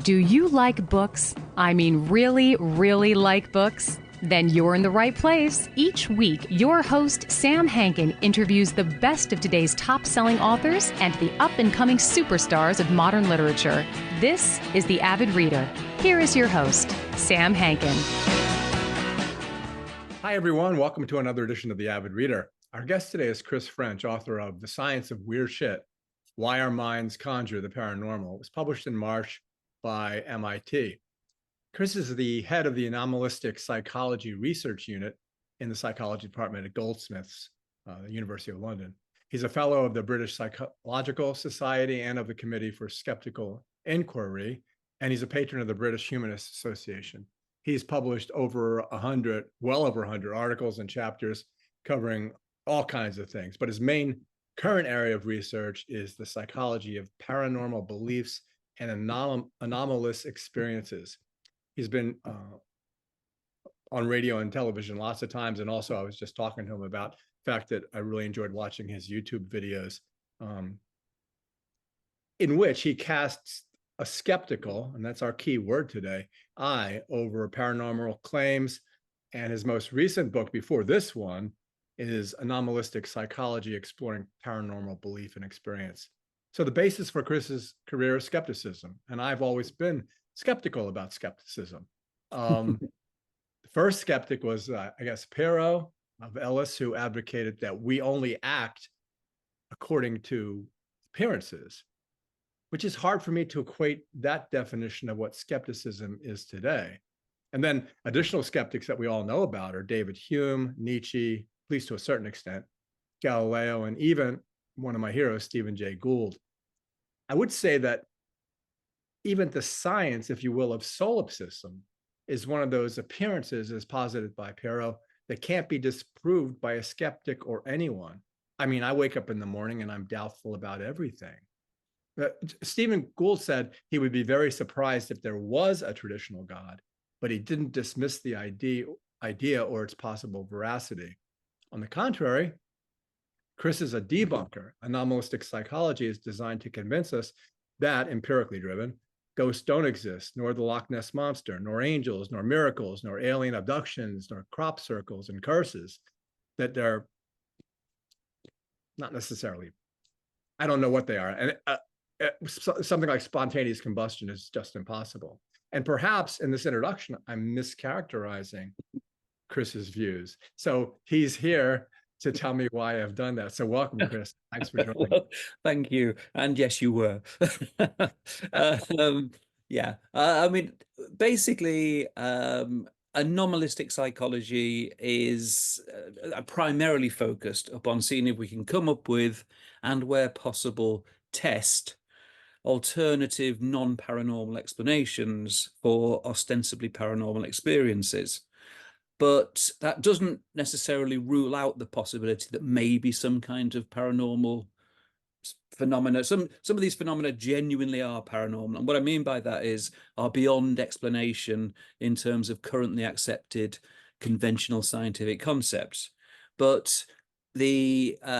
Do you like books? I mean, really, really like books? Then you're in the right place. Each week, your host, Sam Hankin, interviews the best of today's top-selling authors and the up-and-coming superstars of modern literature. This is The Avid Reader. Here is your host, Sam Hankin. Hi, everyone. Welcome to another edition of The Avid Reader. Our guest today is Chris French, author of The Science of Weird Shit, Why Our Minds Conjure the Paranormal. It was published in March by MIT. Chris is the head of the Anomalistic Psychology Research Unit in the Psychology Department at Goldsmiths, the University of London. He's a fellow of the British Psychological Society and of the Committee for Skeptical Inquiry, and he's a patron of the British Humanist Association. He's published well over 100 articles and chapters covering all kinds of things, but his main current area of research is the psychology of paranormal beliefs and anomalous experiences. He's been on radio and television lots of times, and also I was just talking to him about the fact that I really enjoyed watching his YouTube videos in which he casts a skeptical, and that's our key word today, eye over paranormal claims. And his most recent book before this one is Anomalistic Psychology, Exploring Paranormal Belief and Experience. So the basis for Chris's career is skepticism, and I've always been skeptical about skepticism. The first skeptic was, I guess, Pero of Ellis, who advocated that we only act according to appearances, which is hard for me to equate that definition of what skepticism is today. And then additional skeptics that we all know about are David Hume, Nietzsche, at least to a certain extent, Galileo, and even one of my heroes, Stephen Jay Gould. I would say that even the science, if you will, of solipsism is one of those appearances as posited by Pero that can't be disproved by a skeptic or anyone. I mean, I wake up in the morning and I'm doubtful about everything. Stephen Gould said he would be very surprised if there was a traditional God, but he didn't dismiss the idea or its possible veracity. On the contrary, Chris is a debunker. Anomalistic psychology is designed to convince us that, empirically driven, ghosts don't exist, nor the Loch Ness Monster, nor angels, nor miracles, nor alien abductions, nor crop circles and curses, that they're not necessarily, I don't know what they are. And something like spontaneous combustion is just impossible. And perhaps in this introduction, I'm mischaracterizing Chris's views. So he's here to tell me why I've done that. So welcome, Chris. Thanks for joining. Well, thank you. And yes, you were. Yeah. I mean, basically, anomalistic psychology is primarily focused upon seeing if we can come up with, and where possible, test alternative non-paranormal explanations for ostensibly paranormal experiences. But that doesn't necessarily rule out the possibility that maybe some kind of paranormal phenomena, some of these phenomena genuinely are paranormal. And what I mean by that is are beyond explanation in terms of currently accepted conventional scientific concepts. But for an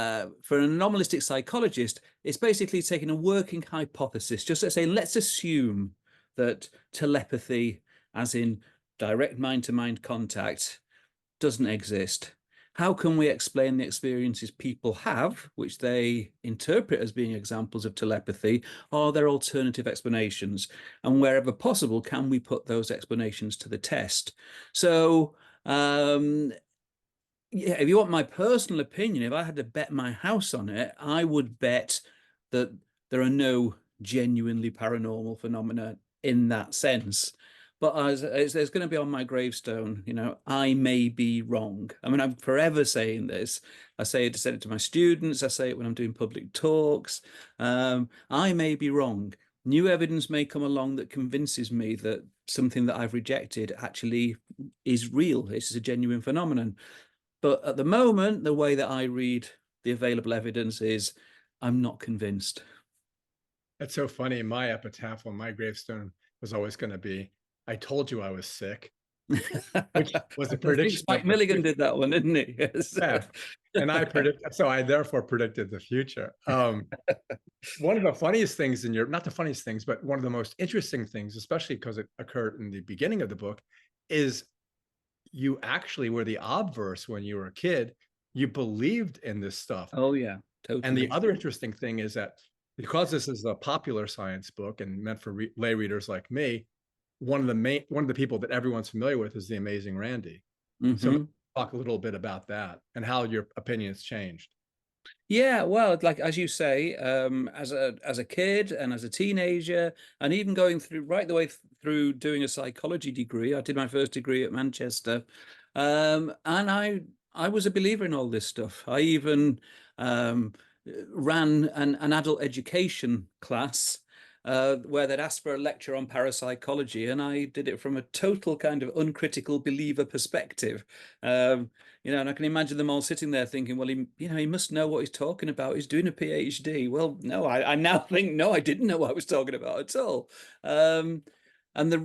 anomalistic psychologist, it's basically taking a working hypothesis, just to say, let's assume that telepathy, as in direct mind-to-mind contact, doesn't exist. How can we explain the experiences people have, which they interpret as being examples of telepathy? Are there alternative explanations? And wherever possible, can we put those explanations to the test? So, yeah, if you want my personal opinion, if I had to bet my house on it, I would bet that there are no genuinely paranormal phenomena in that sense. But there's going to be on my gravestone, you know, I may be wrong. I mean, I'm forever saying this. I say it to my students. I say it when I'm doing public talks. I may be wrong. New evidence may come along that convinces me that something that I've rejected actually is real. It's a genuine phenomenon. But at the moment, the way that I read the available evidence is I'm not convinced. That's so funny. My epitaph on my gravestone was always going to be, I told you I was sick. which was a I think prediction Spike of the Milligan future. did that one, didn't he? Yes. Yeah. And I therefore predicted the future. One of the funniest things in not the funniest things, but one of the most interesting things, especially because it occurred in the beginning of the book, is you actually were the obverse when you were a kid. You believed in this stuff. Oh yeah, totally. And the other interesting thing is that because this is a popular science book and meant for lay readers like me, one of the people that everyone's familiar with is the amazing Randy. So talk a little bit about that and how your opinions changed. Yeah, well, like as you say, as a kid and as a teenager, and even going through right the way through doing a psychology degree. I did my first degree at Manchester, and I was a believer in all this stuff. I even ran an adult education class where they'd asked for a lecture on parapsychology, and I did it from a total kind of uncritical believer perspective. And I can imagine them all sitting there thinking, well, he must know what he's talking about. He's doing a PhD. Well, no, I now think, no, I didn't know what I was talking about at all. And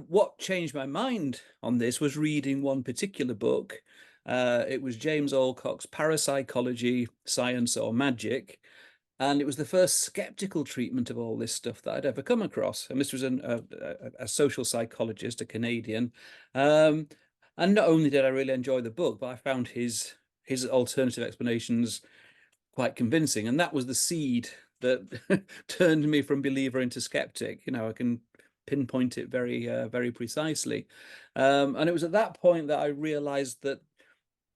what changed my mind on this was reading one particular book. It was James Alcock's Parapsychology, Science or Magic. And it was the first skeptical treatment of all this stuff that I'd ever come across. And this was a social psychologist, a Canadian. And not only did I really enjoy the book, but I found his alternative explanations quite convincing. And that was the seed that turned me from believer into skeptic. I can pinpoint it very precisely. And it was at that point that I realized that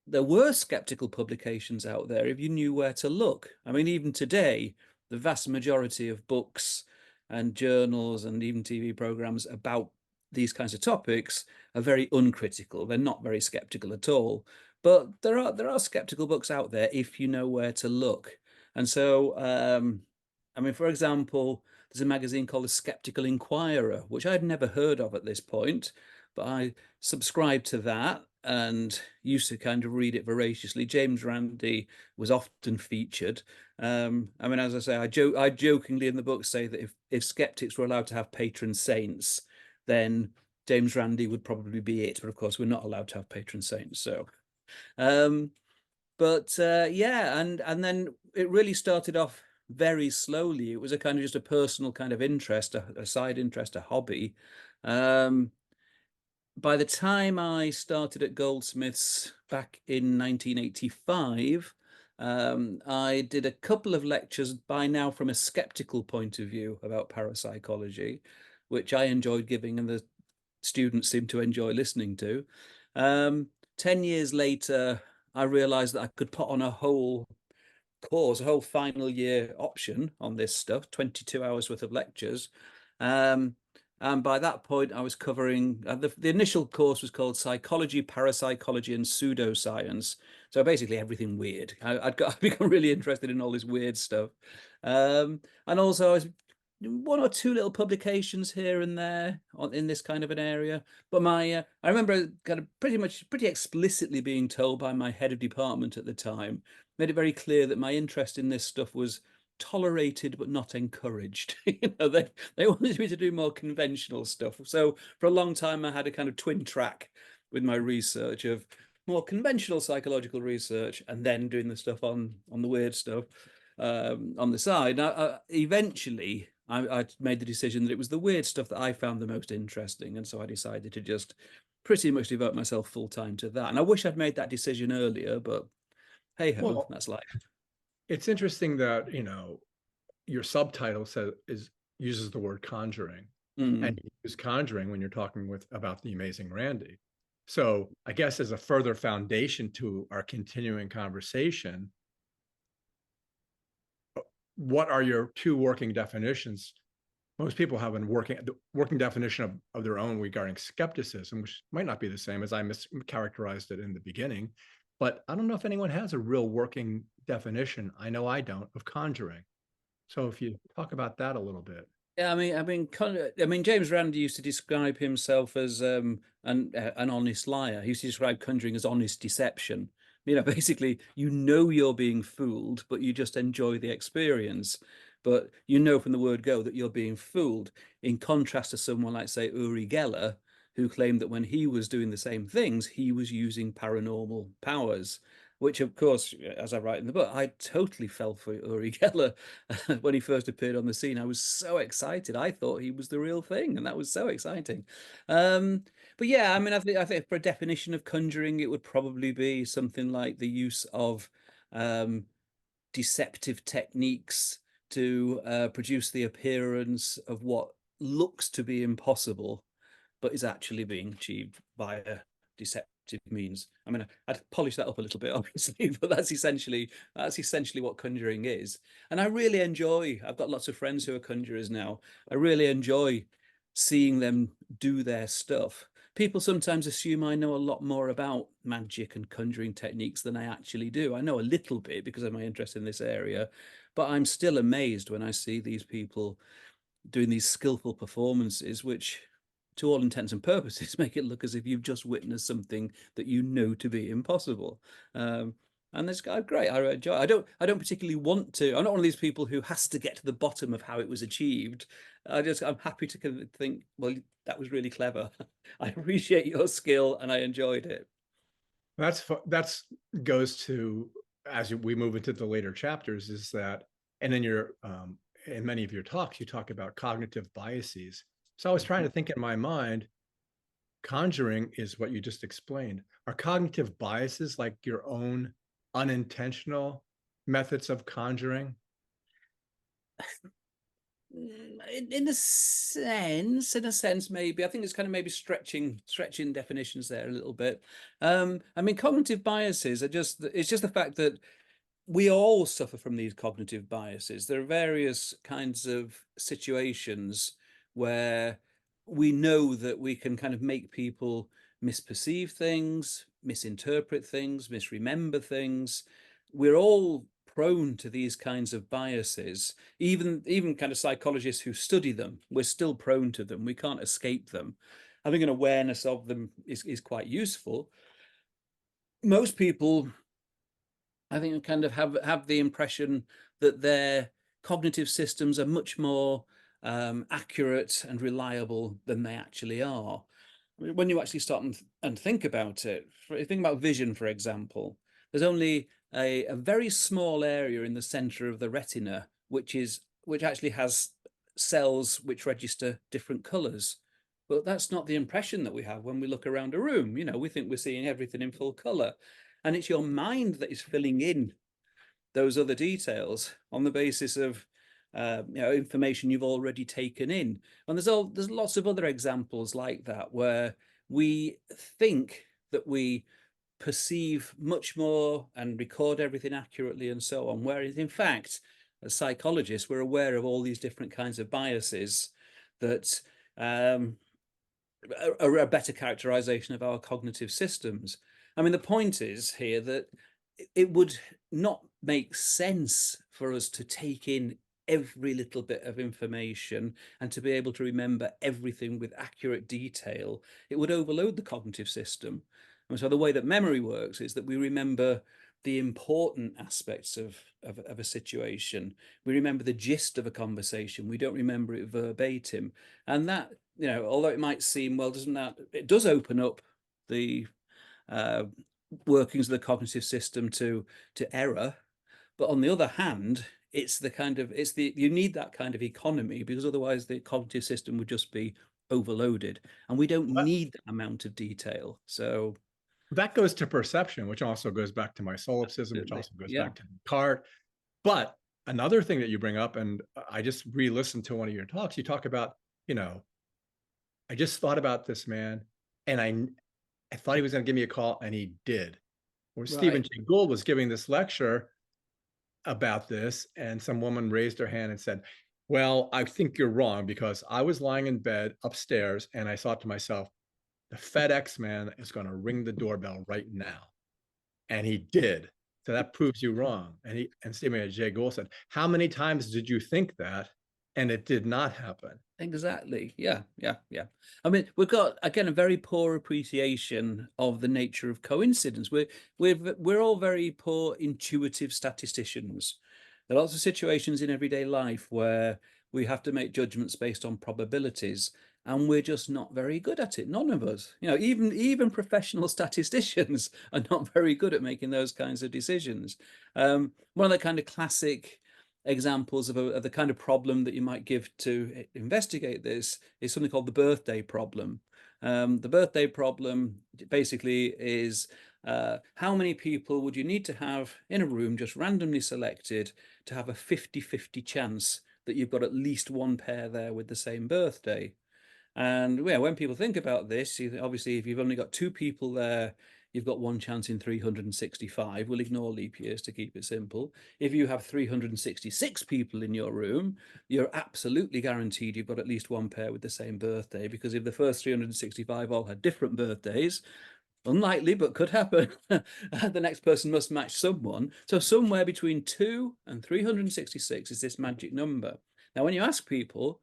there were skeptical publications out there if you knew where to look. I mean, even today, the vast majority of books and journals and even TV programs about these kinds of topics are very uncritical. They're not very skeptical at all. But there are skeptical books out there if you know where to look. And so, I mean, for example, there's a magazine called The Skeptical Inquirer, which I'd never heard of at this point, but I subscribed to that and used to kind of read it voraciously. James Randi was often featured. I mean, as I say, I jokingly in the book say that if skeptics were allowed to have patron saints, then James Randi would probably be it. But of course, we're not allowed to have patron saints. So, yeah, and then it really started off very slowly. It was a kind of just a personal kind of interest, a side interest, a hobby. By the time I started at Goldsmiths back in 1985, I did a couple of lectures by now from a skeptical point of view about parapsychology, which I enjoyed giving and the students seemed to enjoy listening to. 10 years later, I realized that I could put on a whole course, a whole final year option on this stuff, 22 hours worth of lectures. And by that point, I was covering, the initial course was called Psychology, Parapsychology, and Pseudoscience. So basically everything weird. I'd become really interested in all this weird stuff. And also I was one or two little publications here and there in this kind of an area. But I remember kind of pretty explicitly being told by my head of department at the time, made it very clear that my interest in this stuff was tolerated but not encouraged. They wanted me to do more conventional stuff. So for a long time I had a kind of twin track with my research of more conventional psychological research and then doing the stuff on the weird stuff on the side. Now, eventually I made the decision that it was the weird stuff that I found the most interesting, and so I decided to just pretty much devote myself full time to that. And I wish I'd made that decision earlier, but hey ho, well, that's life. It's interesting that your subtitle uses the word conjuring, and you use conjuring when you're talking about the amazing Randy. So I guess as a further foundation to our continuing conversation, what are your two working definitions? Most people have a working definition of their own regarding skepticism, which might not be the same as I mischaracterized it in the beginning. But I don't know if anyone has a real working definition. I know I don't, of conjuring. So if you talk about that a little bit. Yeah, I mean, James Randi used to describe himself as an honest liar. He used to describe conjuring as honest deception. Basically, you're being fooled, but you just enjoy the experience. But from the word go that you're being fooled. In contrast to someone like, say, Uri Geller, who claimed that when he was doing the same things, he was using paranormal powers, which, of course, as I write in the book, I totally fell for Uri Geller when he first appeared on the scene. I was so excited. I thought he was the real thing, and that was so exciting. But yeah, I mean, I think for a definition of conjuring, it would probably be something like the use of deceptive techniques to produce the appearance of what looks to be impossible, but is actually being achieved via deceptive means. I mean, I'd polish that up a little bit, obviously, but that's essentially what conjuring is. And I really enjoy. I've got lots of friends who are conjurers now. I really enjoy seeing them do their stuff. People sometimes assume I know a lot more about magic and conjuring techniques than I actually do. I know a little bit because of my interest in this area, but I'm still amazed when I see these people doing these skillful performances, which to all intents and purposes make it look as if you've just witnessed something that you know to be impossible. And this guy, great. I enjoy. I don't particularly want to. I'm not one of these people who has to get to the bottom of how it was achieved. I'm happy to think, well, that was really clever. I appreciate your skill, and I enjoyed it. That's goes to, as we move into the later chapters, is that, and in your in many of your talks, you talk about cognitive biases. So I was trying to think in my mind, conjuring is what you just explained. Are cognitive biases like your own unintentional methods of conjuring? In a sense, maybe. I think it's kind of maybe stretching definitions there a little bit. I mean, cognitive biases are it's just the fact that we all suffer from these cognitive biases. There are various kinds of situations where we know that we can kind of make people misperceive things, misinterpret things, misremember things. We're all prone to these kinds of biases. Even kind of psychologists who study them, we're still prone to them. We can't escape them. Having an awareness of them is quite useful. Most people, I think, kind of have the impression that their cognitive systems are much more accurate and reliable than they actually are. When you actually start and think about it, think about vision, for example, there's only a very small area in the center of the retina, which actually has cells which register different colors. But that's not the impression that we have when we look around a room. You know, we think we're seeing everything in full color. And it's your mind that is filling in those other details on the basis of information you've already taken in. And there's lots of other examples like that where we think that we perceive much more and record everything accurately and so on, whereas in fact, as psychologists, we're aware of all these different kinds of biases that are a better characterization of our cognitive systems. I mean, the point is here that it would not make sense for us to take in every little bit of information and to be able to remember everything with accurate detail. It would overload the cognitive system. And so the way that memory works is that we remember the important aspects of a situation. We remember the gist of a conversation. We don't remember it verbatim. And that, although it might seem, well, it does open up the workings of the cognitive system to error. But on the other hand, you need that kind of economy, because otherwise the cognitive system would just be overloaded, and we don't need that amount of detail. So that goes to perception, which also goes back to my solipsism, which also goes back to Descartes. But another thing that you bring up, and I just re-listened to one of your talks, you talk about, I just thought about this man, and I thought he was going to give me a call, and he did. Or Stephen Jay Gould was giving this lecture about this, and some woman raised her hand and said, well, I think you're wrong, because I was lying in bed upstairs and I thought to myself, the FED XMan is going to ring the doorbell right now. And he did. So that proves you wrong. And Stephen Jay Gould said, how many times did you think that? And it did not happen. Exactly. Yeah. I mean, we've got, again, a very poor appreciation of the nature of coincidence. We're all very poor intuitive statisticians. There are lots of situations in everyday life where we have to make judgments based on probabilities. and we're just not very good at it. None of us, you know, even professional statisticians are not very good at making those kinds of decisions. One of the kind of classic examples of the kind of problem that you might give to investigate this is something called the birthday problem. The birthday problem basically is how many people would you need to have in a room just randomly selected to have a 50-50 chance that you've got at least one pair there with the same birthday. And yeah, when people think about this, obviously, if you've only got 2 people there, you've got 1 chance in 365. We'll ignore leap years to keep it simple. If you have 366 people in your room, you're absolutely guaranteed you've got at least 1 pair with the same birthday, because if the first 365 all had different birthdays, unlikely, but could happen, the next person must match someone. So somewhere between 2 and 366 is this magic number. Now, when you ask people,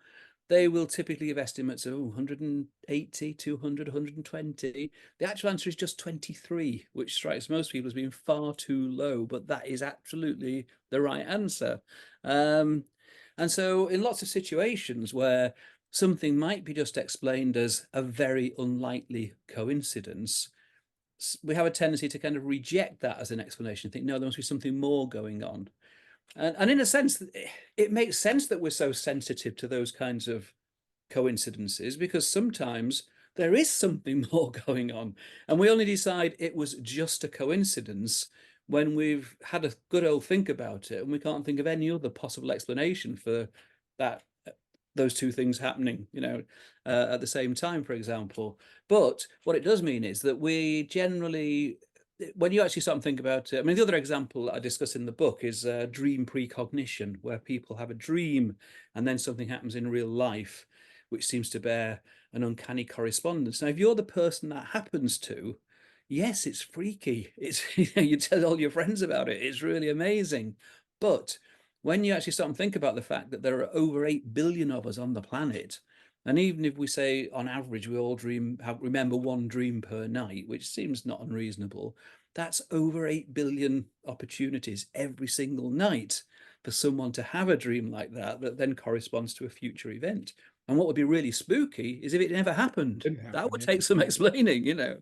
they will typically give estimates of 180, 200, 120. The actual answer is just 23, which strikes most people as being far too low, but that is absolutely the right answer. And so in lots of situations where something might be just explained as a very unlikely coincidence, we have a tendency to kind of reject that as an explanation, think, no, there must be something more going on. And in a sense, it makes sense that we're so sensitive to those kinds of coincidences, because sometimes there is something more going on, and we only decide it was just a coincidence when we've had a good old think about it, and we can't think of any other possible explanation for that, those 2 things happening, you know, at the same time, for example. But what it does mean is that we generally, when you actually start to think about it, I mean, the other example that I discuss in the book is dream precognition, where people have a dream and then something happens in real life, which seems to bear an uncanny correspondence. Now, if you're the person that happens to, yes, it's freaky. It's, you know, you tell all your friends about it. It's really amazing. But when you actually start to think about the fact that there are over 8 billion of us on the planet, and even if we say on average we all remember 1 dream per night, which seems not unreasonable, that's over 8 billion opportunities every single night for someone to have a dream like that then corresponds to a future event. And what would be really spooky is if it never happened. That would take some explaining, you know.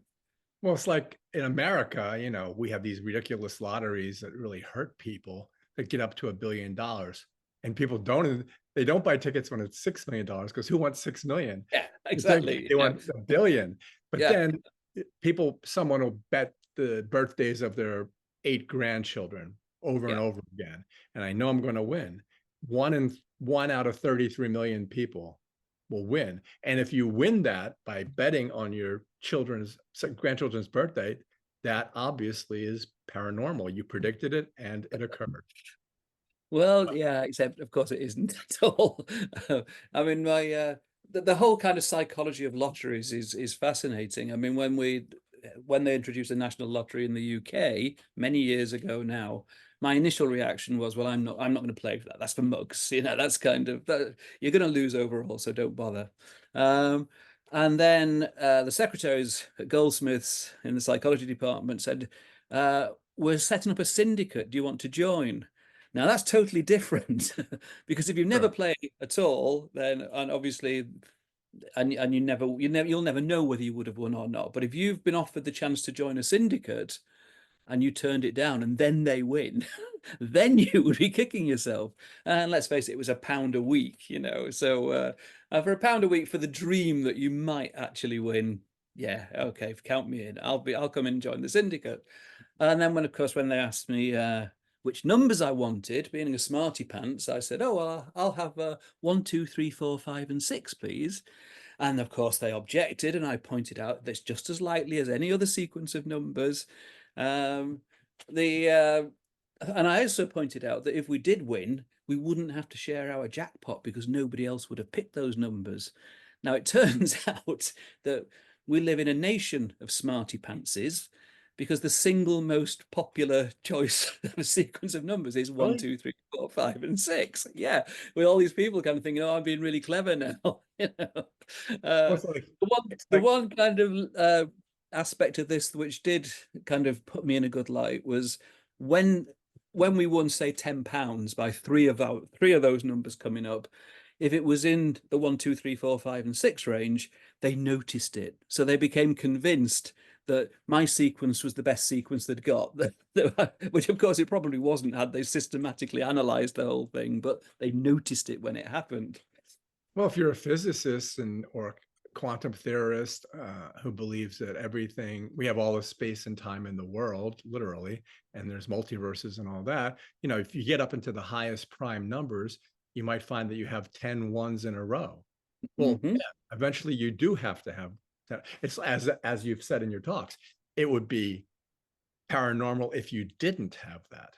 Well, it's like in America, you know, we have these ridiculous lotteries that really hurt people that get up to $1 billion, and people they don't buy tickets when it's $6 million, because who wants 6 million? Yeah, exactly. They want $1 billion. But yeah. then someone will bet the birthdays of their 8 grandchildren over and over again, and I know I'm going to win. 1 out of 33 million people will win. And if you win that by betting on your grandchildren's birthday, that obviously is paranormal. You predicted it and it occurred. Well, yeah, except of course it isn't at all. I mean, the whole kind of psychology of lotteries is fascinating. I mean, when they introduced the national lottery in the UK many years ago now, my initial reaction was, well, I'm not going to play for that. That's for mugs, you know. That's kind of you're going to lose overall, so don't bother. And then the secretaries at Goldsmiths in the psychology department said, we're setting up a syndicate. Do you want to join? Now that's totally different, because if you've never played at all, then obviously, and you'll never know whether you would have won or not. But if you've been offered the chance to join a syndicate and you turned it down and then they win, then you would be kicking yourself. And let's face it, it was £1 a week, you know. So for £1 a week for the dream that you might actually win, yeah, okay, count me in. I'll come in and join the syndicate. And then when they asked me which numbers I wanted, being a smarty pants, I said, oh, well, I'll have 1, 2, 3, 4, 5, and 6, please. And of course they objected, and I pointed out that's just as likely as any other sequence of numbers. And I also pointed out that if we did win, we wouldn't have to share our jackpot because nobody else would have picked those numbers. Now, it turns out that we live in a nation of smarty pantses, because the single most popular choice of a sequence of numbers is 1, 2, 3, 4, 5, and 6. Yeah, with all these people kind of thinking, oh, I'm being really clever now. You know? The one kind of aspect of this which did kind of put me in a good light was when we won, say, £10 by three of those numbers coming up. if it was in the 1, 2, 3, 4, 5, and 6 range, they noticed it. So they became convinced that my sequence was the best sequence they'd got, which of course it probably wasn't had they systematically analyzed the whole thing, but they noticed it when it happened. Well, if you're a physicist or a quantum theorist who believes that everything, we have all the space and time in the world, literally, and there's multiverses and all that, you know, if you get up into the highest prime numbers, you might find that you have 10 ones in a row. Well, yeah, eventually you do have to have that. It's as you've said in your talks, it would be paranormal if you didn't have that.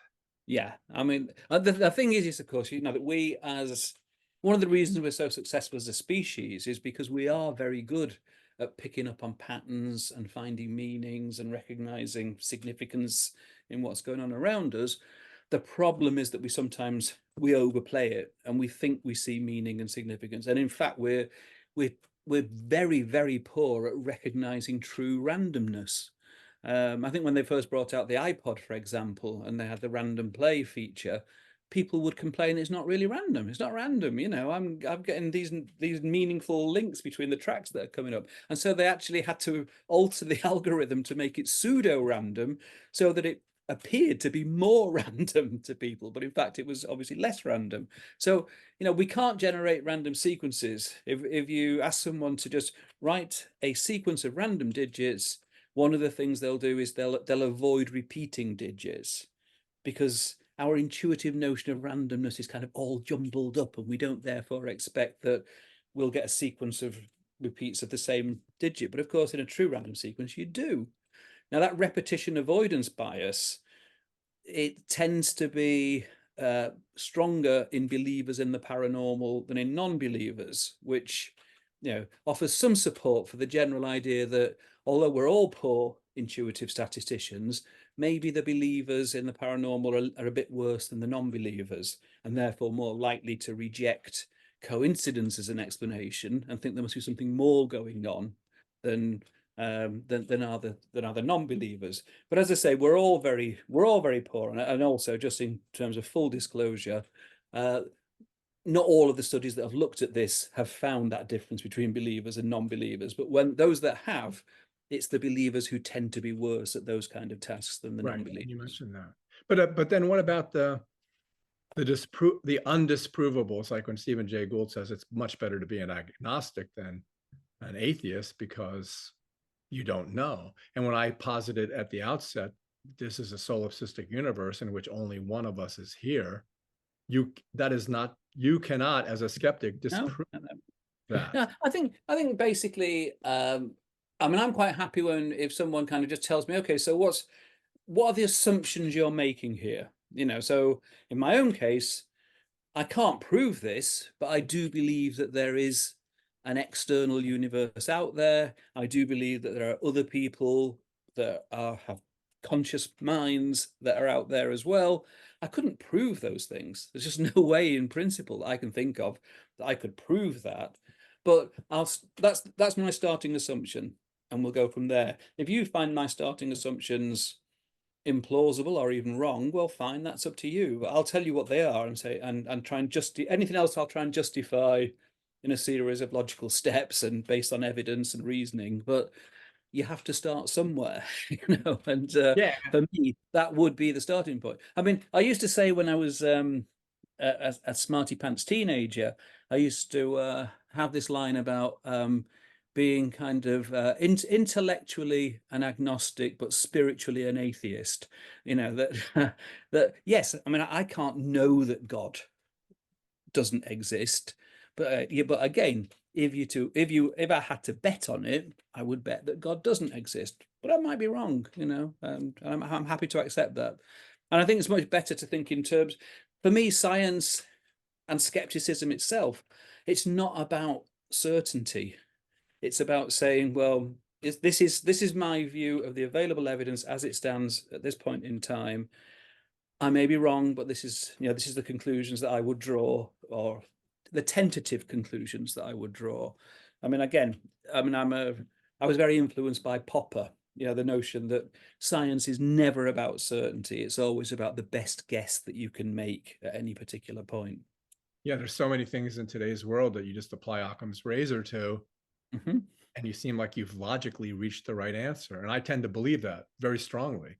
Yeah, I mean, the thing is, of course, you know, that we as one of the reasons we're so successful as a species is because we are very good at picking up on patterns and finding meanings and recognizing significance in what's going on around us. The problem is that we overplay it and we think we see meaning and significance, and in fact we're very, very poor at recognizing true randomness. I think when they first brought out the iPod, for example, and they had the random play feature, people would complain it's not really random. It's not random, you know. I'm getting these meaningful links between the tracks that are coming up, and so they actually had to alter the algorithm to make it pseudo-random, so that it appeared to be more random to people, but in fact it was obviously less random. So, you know, we can't generate random sequences. If you ask someone to just write a sequence of random digits, one of the things they'll do is they'll avoid repeating digits, because our intuitive notion of randomness is kind of all jumbled up, and we don't therefore expect that we'll get a sequence of repeats of the same digit. But of course, in a true random sequence, you do. Now, that repetition avoidance bias, it tends to be stronger in believers in the paranormal than in non-believers, which, you know, offers some support for the general idea that although we're all poor intuitive statisticians, maybe the believers in the paranormal are a bit worse than the non-believers, and therefore more likely to reject coincidence as an explanation and think there must be something more going on than are the non-believers. But as I say, we're all very poor, and also, just in terms of full disclosure, not all of the studies that have looked at this have found that difference between believers and non-believers. But when those that have, it's the believers who tend to be worse at those kind of tasks than the non-believers. You mentioned that, but then what about the undisprovable? It's like when Stephen Jay Gould says it's much better to be an agnostic than an atheist because you don't know. And when I posited at the outset, this is a solipsistic universe in which only one of us is here, you cannot, as a skeptic, disprove that. No, I think basically, I mean, I'm quite happy if someone kind of just tells me, okay, so what are the assumptions you're making here? You know, so in my own case, I can't prove this, but I do believe that there is an external universe out there. I do believe that there are other people that have conscious minds that are out there as well. I couldn't prove those things. There's just no way in principle that I can think of that I could prove that. But that's my starting assumption, and we'll go from there. If you find my starting assumptions implausible or even wrong, well, fine, that's up to you. But I'll tell you what they are and say and try and justify anything else. I'll try and justify in a series of logical steps and based on evidence and reasoning. But you have to start somewhere, you know. And for me, that would be the starting point. I mean, I used to say when I was a smarty pants teenager, I used to have this line about being kind of intellectually an agnostic, but spiritually an atheist. You know, that yes, I mean, I can't know that God doesn't exist, but again, if I had to bet on it, I would bet that God doesn't exist. But I might be wrong, you know, and I'm happy to accept that. And I think it's much better to think in terms, for me, science and skepticism itself, it's not about certainty. It's about saying, well, this is my view of the available evidence as it stands at this point in time. I may be wrong, but this is the conclusions that I would draw, or the tentative conclusions that I would draw. I mean, again, I was very influenced by Popper. You know, the notion that science is never about certainty; it's always about the best guess that you can make at any particular point. Yeah, there's so many things in today's world that you just apply Occam's razor to, Hmm. and you seem like you've logically reached the right answer. And I tend to believe that very strongly.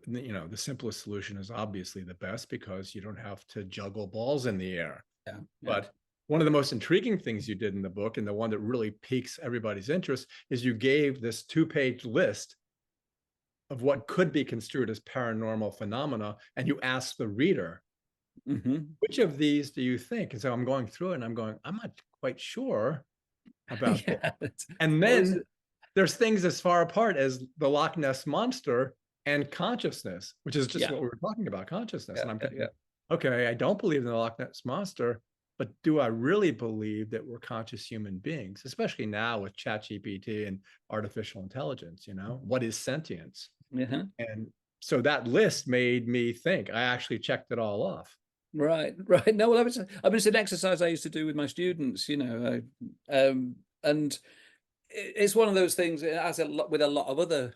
The simplest solution is obviously the best because you don't have to juggle balls in the air. Yeah, yeah. But one of the most intriguing things you did in the book, and the one that really piques everybody's interest, is you gave this 2-page list of what could be construed as paranormal phenomena, and you asked the reader, which of these do you think? And so I'm going through it and I'm going, I'm not quite sure about this. Yeah. And Well, then there's things as far apart as the Loch Ness monster and consciousness, which is just what we were talking about, consciousness. And I'm thinking, okay, I don't believe in the Loch Ness monster, but do I really believe that we're conscious human beings, especially now with ChatGPT and artificial intelligence? What is sentience? And so that list made me think. I actually checked it all off. Right. No, well, it's an exercise I used to do with my students, and it's one of those things, as with a lot of other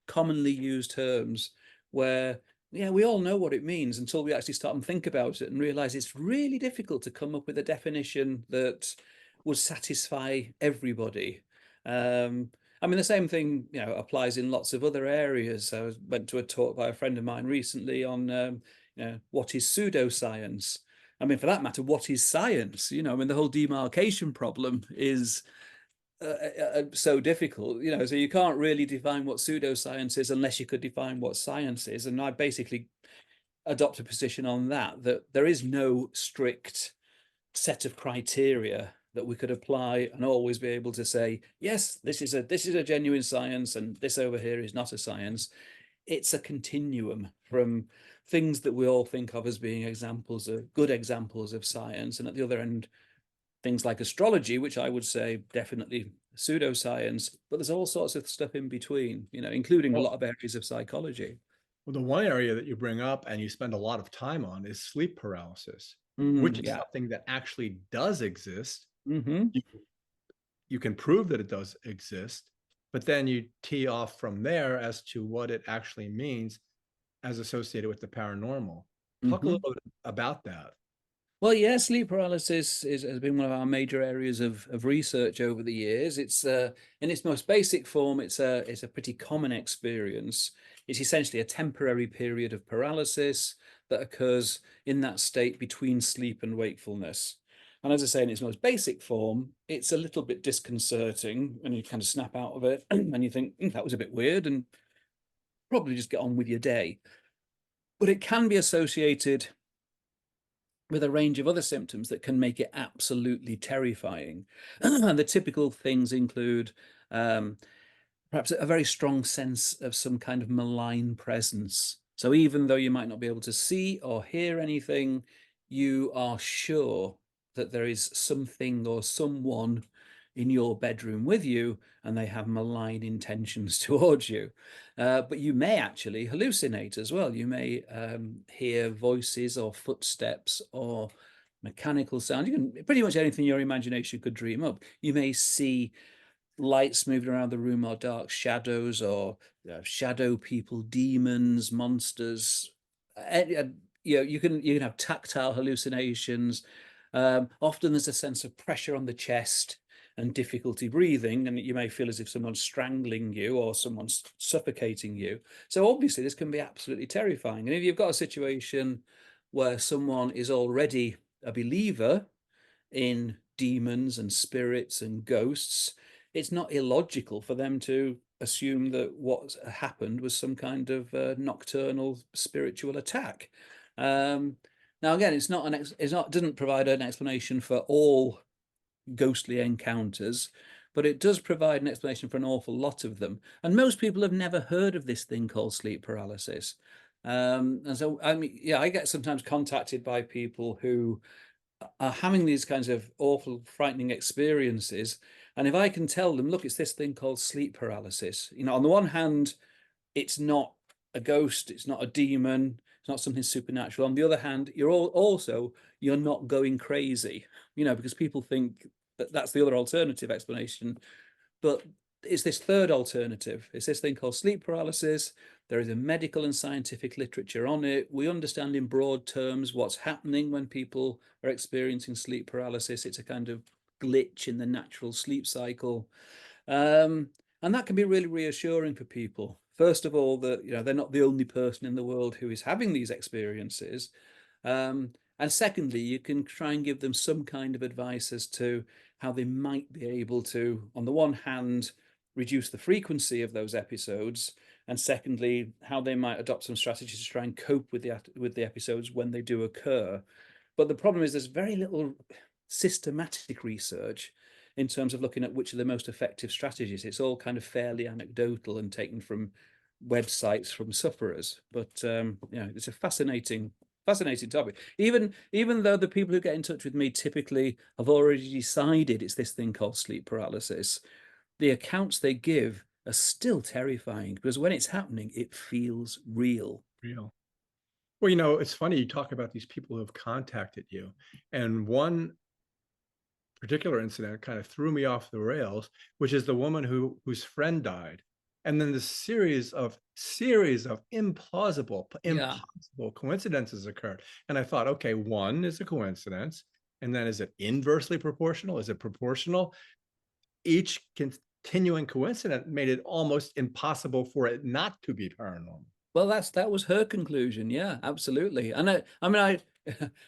commonly used terms, where we all know what it means until we actually start and think about it and realize it's really difficult to come up with a definition that would satisfy everybody. I mean, the same thing applies in lots of other areas. I went to a talk by a friend of mine recently on what is pseudoscience. I mean, for that matter, what is science? I mean, the whole demarcation problem is so difficult, so you can't really define what pseudoscience is unless you could define what science is. And I basically adopt a position on that there is no strict set of criteria that we could apply and always be able to say, yes, this is a genuine science and this over here is not a science. It's a continuum from things that we all think of as being good examples of science, and at the other end, things like astrology, which I would say definitely pseudoscience, but there's all sorts of stuff in between, including a lot of areas of psychology. Well, the one area that you bring up and you spend a lot of time on is sleep paralysis, which is something that actually does exist. You can prove that it does exist, but then you tee off from there as to what it actually means as associated with the paranormal. Talk a little bit about that. Well, yeah, sleep paralysis has been one of our major areas of research over the years. It's in its most basic form, it's a pretty common experience. It's essentially a temporary period of paralysis that occurs in that state between sleep and wakefulness. And as I say, in its most basic form, it's a little bit disconcerting and you kind of snap out of it and you think, that was a bit weird, and probably just get on with your day. But it can be associated with a range of other symptoms that can make it absolutely terrifying. And the typical things include perhaps a very strong sense of some kind of malign presence. So even though you might not be able to see or hear anything, you are sure that there is something or someone in your bedroom with you, and they have malign intentions towards you. But you may actually hallucinate as well. You may hear voices or footsteps or mechanical sound. You can pretty much anything your imagination could dream up. You may see lights moving around the room, or dark shadows, or shadow people, demons, monsters. You can have tactile hallucinations. Often there's a sense of pressure on the chest and difficulty breathing, and you may feel as if someone's strangling you or someone's suffocating you. So obviously this can be absolutely terrifying. And if you've got a situation where someone is already a believer in demons and spirits and ghosts, it's not illogical for them to assume that what happened was some kind of nocturnal spiritual attack. Now, again, it doesn't provide an explanation for all ghostly encounters, but it does provide an explanation for an awful lot of them. And most people have never heard of this thing called sleep paralysis. And so, I mean, I get sometimes contacted by people who are having these kinds of awful, frightening experiences. And if I can tell them, look, it's this thing called sleep paralysis, on the one hand, it's not a ghost, it's not a demon, it's not something supernatural. On the other hand, you're not going crazy, because people think that that's the other alternative explanation. But it's this third alternative. It's this thing called sleep paralysis. There is a medical and scientific literature on it. We understand in broad terms what's happening when people are experiencing sleep paralysis. It's a kind of glitch in the natural sleep cycle. And that can be really reassuring for people. First of all, that they're not the only person in the world who is having these experiences. And secondly, you can try and give them some kind of advice as to how they might be able to, on the one hand, reduce the frequency of those episodes, and secondly, how they might adopt some strategies to try and cope with the episodes when they do occur. But the problem is there's very little systematic research in terms of looking at which are the most effective strategies. It's all kind of fairly anecdotal and taken from websites from sufferers. But it's a fascinating topic. Even though the people who get in touch with me typically have already decided it's this thing called sleep paralysis, the accounts they give are still terrifying, because when it's happening, it feels real. Well, it's funny you talk about these people who have contacted you, and one particular incident kind of threw me off the rails, which is the woman whose friend died, and then the series of impossible coincidences occurred. And I thought, okay, one is a coincidence, and then is it inversely proportional? Is it proportional? Each continuing coincidence made it almost impossible for it not to be paranormal. Well, that was her conclusion. Yeah, absolutely. And I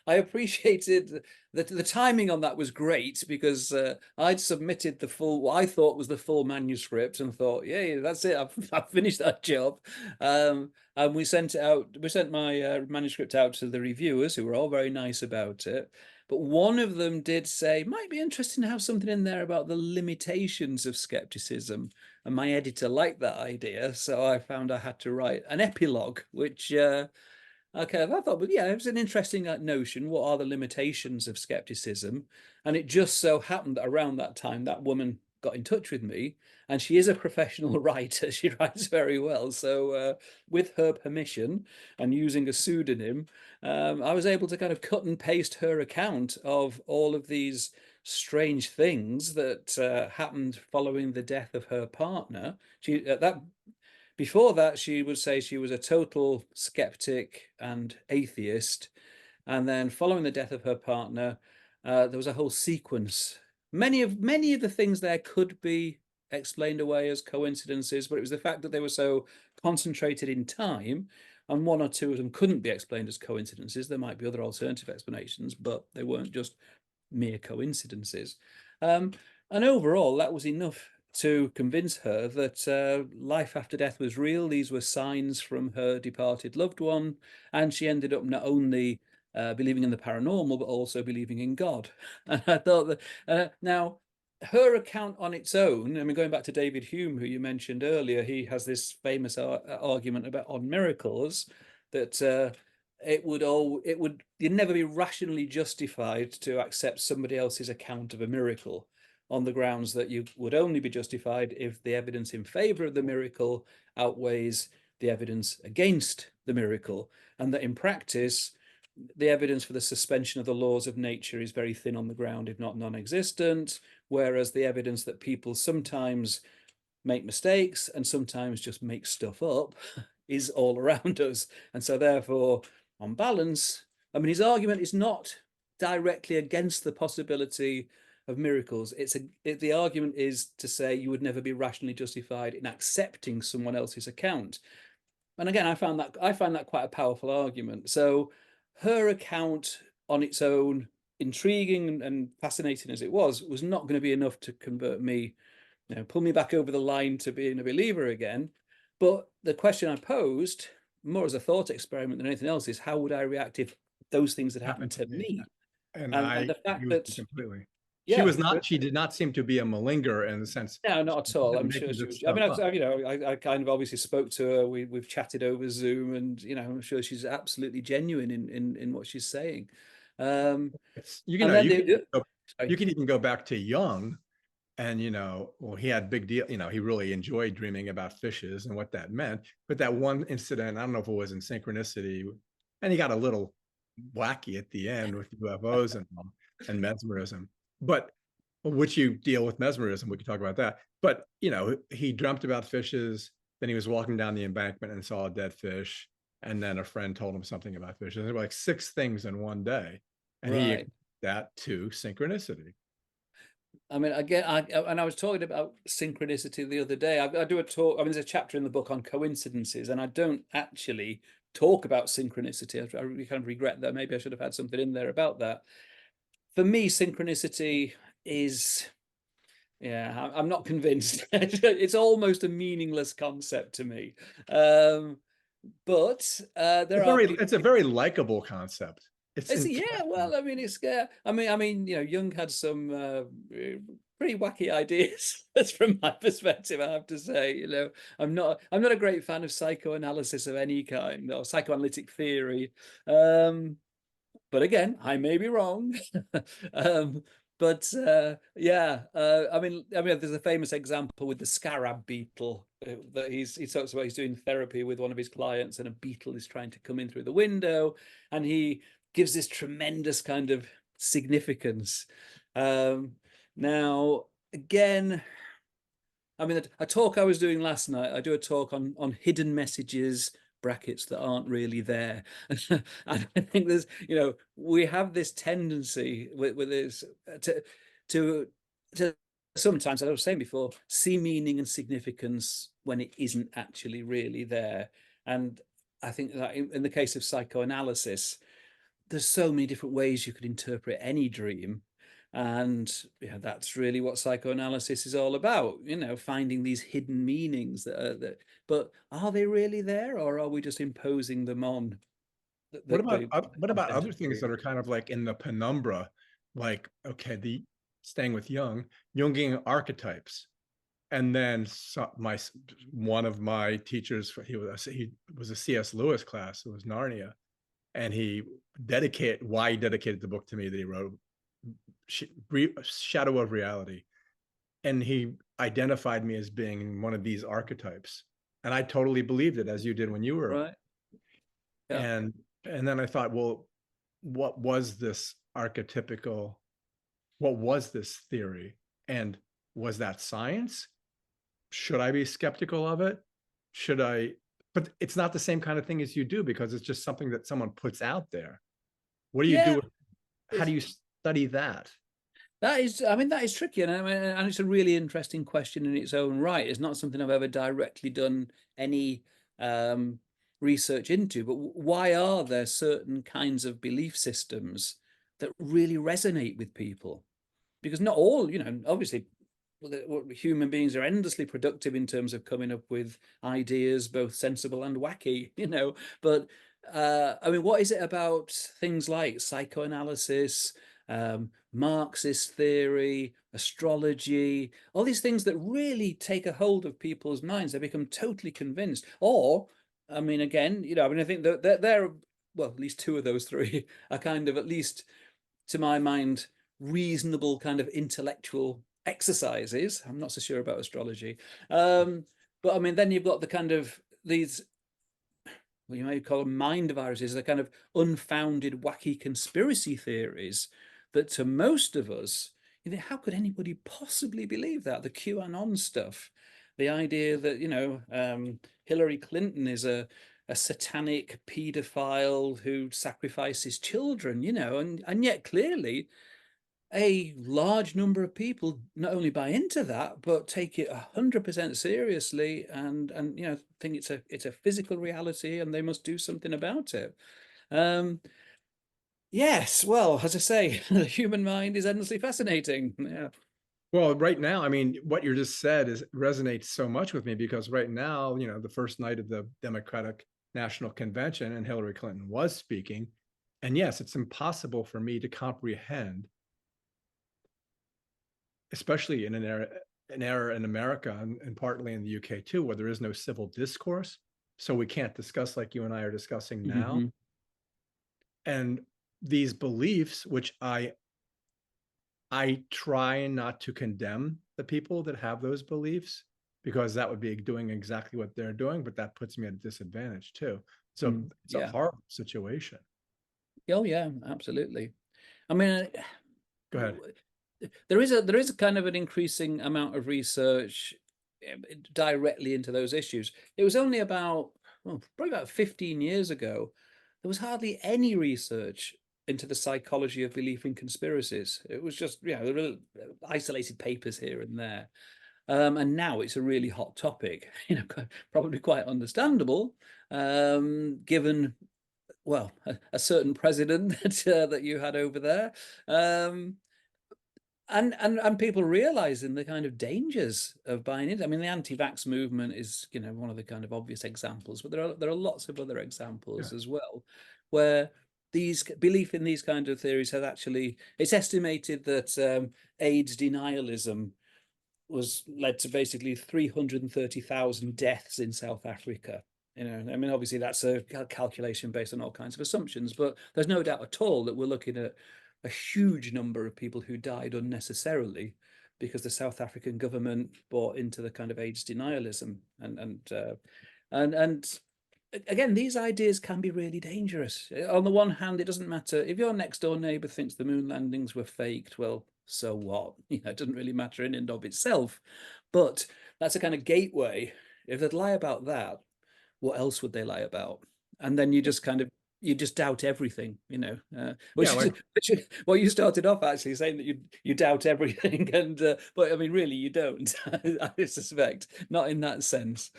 I appreciated that the timing on that was great, because I'd submitted what I thought was the full manuscript, and thought, yeah, that's it. I've finished that job. And we sent it out. We sent my manuscript out to the reviewers, who were all very nice about it. But one of them did say, might be interesting to have something in there about the limitations of skepticism. And my editor liked that idea, so I found I had to write an epilogue, which, okay, I thought, but yeah, it was an interesting notion. What are the limitations of skepticism? And it just so happened that around that time, that woman got in touch with me, and she is a professional writer. She writes very well. So with her permission and using a pseudonym, I was able to kind of cut and paste her account of all of these strange things that happened following the death of her partner. Before that, she would say she was a total skeptic and atheist. And then following the death of her partner, there was a whole sequence. Many of the things there could be explained away as coincidences, but it was the fact that they were so concentrated in time, and one or two of them couldn't be explained as coincidences. There might be other alternative explanations, but they weren't just mere coincidences. And overall, that was enough to convince her that life after death was real. These were signs from her departed loved one, and she ended up not only believing in the paranormal, but also believing in God. And I thought that now her account on its own, I mean, going back to David Hume, who you mentioned earlier, he has this famous argument about on miracles, that you'd never be rationally justified to accept somebody else's account of a miracle, on the grounds that you would only be justified if the evidence in favor of the miracle outweighs the evidence against the miracle, and that in practice, the evidence for the suspension of the laws of nature is very thin on the ground, if not non-existent, whereas the evidence that people sometimes make mistakes and sometimes just make stuff up is all around us. And so therefore, on balance, I mean, his argument is not directly against the possibility of miracles. The argument is to say you would never be rationally justified in accepting someone else's account. And again, I find that quite a powerful argument. So her account on its own, intriguing and fascinating as it was not going to be enough to convert me, pull me back over the line to being a believer again. But the question I posed, more as a thought experiment than anything else, is how would I react if those things had happened to me? And the fact that completely. Yeah, she did not seem to be a malinger in the sense. no, not at all. I'm sure she was. I mean, I kind of obviously spoke to her. We've chatted over Zoom, and I'm sure she's absolutely genuine in what she's saying. You can even go back to Jung, and well, he had big deal. He really enjoyed dreaming about fishes and what that meant. But that one incident, I don't know if it was in Synchronicity, and he got a little wacky at the end with UFOs and mesmerism. But which you deal with mesmerism, we could talk about that. But he dreamt about fishes. Then he was walking down the embankment and saw a dead fish. And then a friend told him something about fish. And there were like 6 things in one day. And he Right. equated that to synchronicity. I mean, again, I was talking about synchronicity the other day. I do a talk. I mean, there's a chapter in the book on coincidences, and I don't actually talk about synchronicity. I really kind of regret that. Maybe I should have had something in there about that. For me, synchronicity is, yeah, I'm not convinced. It's almost a meaningless concept to me. But there are people. It's a very likable concept. It's Yeah, well, I mean, it's I mean, you know, Jung had some pretty wacky ideas. That's from my perspective, I have to say. You know, I'm not a great fan of psychoanalysis of any kind or psychoanalytic theory. But again, I may be wrong. um, but yeah, I mean, there's a famous example with the scarab beetle that he talks about. He's doing therapy with one of his clients, and a beetle is trying to come in through the window, and he gives this tremendous kind of significance. Now, again, I mean, a talk I was doing last night, I do a talk on hidden messages, brackets, that aren't really there. And I think there's, you know, we have this tendency with this to sometimes, as I was saying before, see meaning and significance when it isn't actually really there. And I think that in the case of psychoanalysis, there's so many different ways you could interpret any dream. And yeah, that's really what psychoanalysis is all about, you know, finding these hidden meanings but are they really there, or are we just imposing them on what about other content things dream? that are kind of like in the penumbra, like, okay, the staying with Jungian archetypes. And then one of my teachers, he was a C.S. Lewis class, it was Narnia, and he dedicated the book to me that he wrote, Shadow of Reality, and he identified me as being one of these archetypes, and I totally believed it, as you did when you were. Right. Yeah. And then I thought, well, what was this archetypical, what was this theory, and was that science? Should I be skeptical of it? Should I? But it's not the same kind of thing as you do, because it's just something that someone puts out there. What do you do? How do you study that? That is, I mean, that is tricky, and I mean, and it's a really interesting question in its own right. It's not something I've ever directly done any research into. But why are there certain kinds of belief systems that really resonate with people? Because not all, you know, obviously, human beings are endlessly productive in terms of coming up with ideas, both sensible and wacky, you know. But I mean, what is it about things like psychoanalysis, Marxist theory, astrology, all these things that really take a hold of people's minds? They become totally convinced. Or, I mean, again, you know, I mean, I think that they're, well, at least 2 of those 3 are kind of, at least to my mind, reasonable kind of intellectual exercises. I'm not so sure about astrology. But I mean, then you've got the kind of these, well, you may call them mind viruses, the kind of unfounded, wacky conspiracy theories that to most of us, you know, how could anybody possibly believe that? The QAnon stuff, the idea that, you know, Hillary Clinton is a satanic pedophile who sacrifices children, you know, and yet clearly a large number of people not only buy into that, but take it 100% seriously, and you know, think it's a physical reality, and they must do something about it. Yes, well, as I say, the human mind is endlessly fascinating. Yeah. Well, right now, I mean, what you just said resonates so much with me, because right now, you know, the first night of the Democratic National Convention, and Hillary Clinton was speaking. And yes, it's impossible for me to comprehend, especially in an era in America, and partly in the UK too, where there is no civil discourse. So we can't discuss like you and I are discussing now. Mm-hmm. And these beliefs, which I try not to condemn the people that have those beliefs, because that would be doing exactly what they're doing, but that puts me at a disadvantage too. So it's a horrible situation. Oh yeah, absolutely. I mean, Go ahead. there is a kind of an increasing amount of research directly into those issues. It was only about, well, probably about 15 years ago, there was hardly any research into the psychology of belief in conspiracies. It was just, you know, there were isolated papers here and there. And now it's a really hot topic, you know, probably quite understandable, given, well, a certain president that you had over there. And people realizing the kind of dangers of buying it. I mean, the anti-vax movement is, you know, one of the kind of obvious examples, but there are lots of other examples as well, where these belief in these kind of theories has actually, it's estimated that AIDS denialism was led to basically 330,000 deaths in South Africa. You know, I mean, obviously that's a calculation based on all kinds of assumptions, but there's no doubt at all that we're looking at a huge number of people who died unnecessarily because the South African government bought into the kind of AIDS denialism. And again, these ideas can be really dangerous. On the one hand, it doesn't matter if your next door neighbor thinks the moon landings were faked. Well, so what? You know, it doesn't really matter in and of itself. But that's a kind of gateway. If they'd lie about that, what else would they lie about? And then you just kind of, you just doubt everything, you know. Which is well, you started off actually saying that you doubt everything, and but I mean, really, you don't. I suspect not in that sense.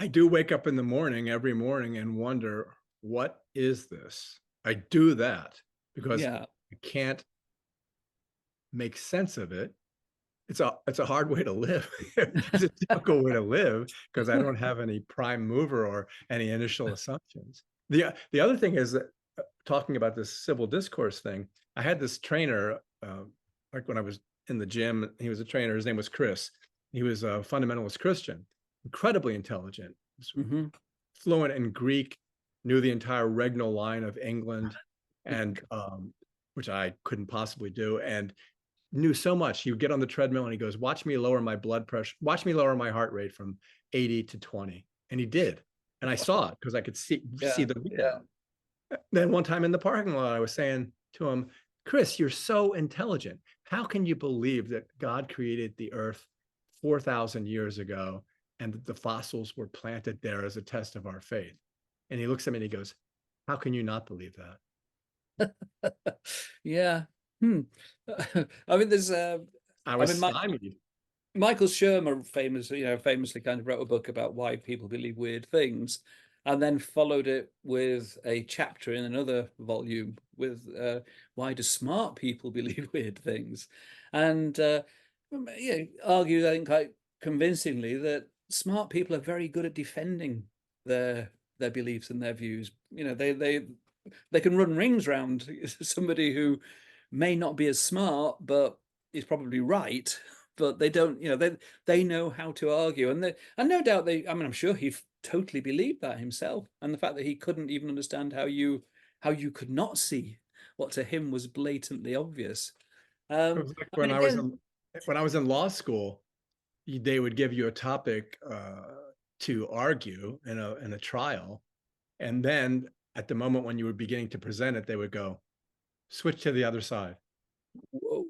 I do wake up in the morning every morning and wonder, what is this? I do that because I can't make sense of it. It's a hard way to live. It's a difficult way to live because I don't have any prime mover or any initial assumptions. The other thing is that talking about this civil discourse thing, I had this trainer, like when I was in the gym, he was a trainer, his name was Chris. He was a fundamentalist Christian, incredibly intelligent, fluent in Greek, knew the entire regnal line of England, and which I couldn't possibly do, and knew so much. He would get on the treadmill and he goes, watch me lower my blood pressure, watch me lower my heart rate from 80 to 20. And he did. And I saw it because I could see the video. Then one time in the parking lot, I was saying to him, Chris, you're so intelligent. How can you believe that God created the earth 4,000 years ago and that the fossils were planted there as a test of our faith? And he looks at me and he goes, how can you not believe that? Yeah. I mean, there's Michael Shermer famously kind of wrote a book about why people believe weird things, and then followed it with a chapter in another volume with why do smart people believe weird things, and argued, I think, quite convincingly that smart people are very good at defending their beliefs and their views. You know, they can run rings around somebody who may not be as smart, but is probably right. But they don't, you know, they know how to argue, and no doubt I mean, I'm sure he totally believed that himself, and the fact that he couldn't even understand how you could not see what to him was blatantly obvious. It was like when I was in law school, they would give you a topic to argue in a trial, and then at the moment when you were beginning to present it, they would go, switch to the other side. Whoa.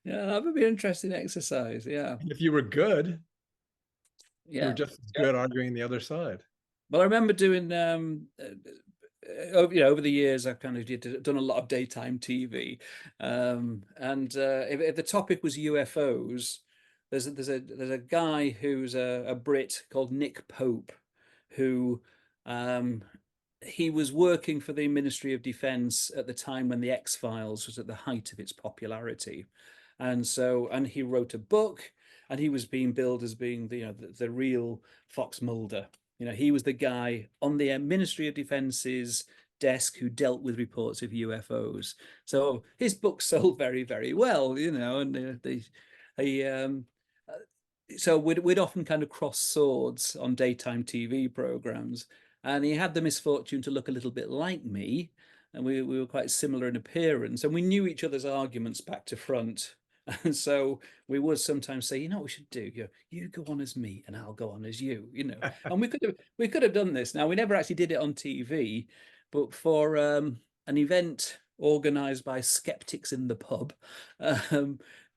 Yeah, that would be an interesting exercise. Yeah. And if you were good, you were just as good arguing the other side. Well, I remember doing over the years, I've kind of done a lot of daytime TV, and if the topic was UFOs, there's a guy who's a Brit called Nick Pope, who he was working for the Ministry of Defence at the time when the X-Files was at the height of its popularity, and he wrote a book, and he was being billed as being the real Fox Mulder. You know, he was the guy on the Ministry of Defence's desk who dealt with reports of UFOs. So his book sold very, very well, you know, and so we'd often kind of cross swords on daytime TV programs. And he had the misfortune to look a little bit like me, and we were quite similar in appearance, and we knew each other's arguments back to front. And so we would sometimes say, you know what we should do? You go on as me and I'll go on as you, you know. And we could have done this. Now, we never actually did it on TV, but for an event organized by Skeptics in the Pub,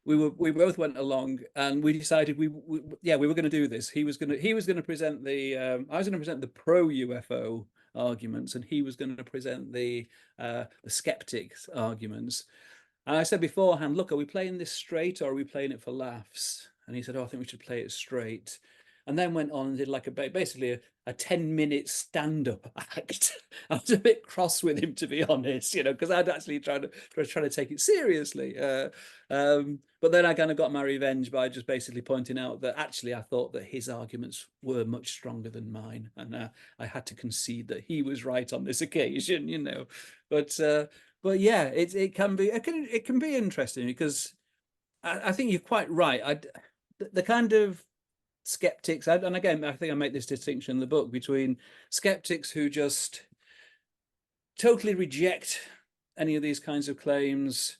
we both went along, and we decided we were going to do this. He was going to present the I was going to present the pro UFO arguments, and he was going to present the skeptics arguments. And I said beforehand, look, are we playing this straight or are we playing it for laughs? And he said, oh, I think we should play it straight. And then went on and did like basically a 10-minute stand-up act. I was a bit cross with him, to be honest, because I'd actually tried to take it seriously. But then I kind of got my revenge by just basically pointing out that actually I thought that his arguments were much stronger than mine, and I had to concede that he was right on this occasion, But yeah, it can be interesting, because I think you're quite right. The kind of skeptics, and again, I think I make this distinction in the book between skeptics who just totally reject any of these kinds of claims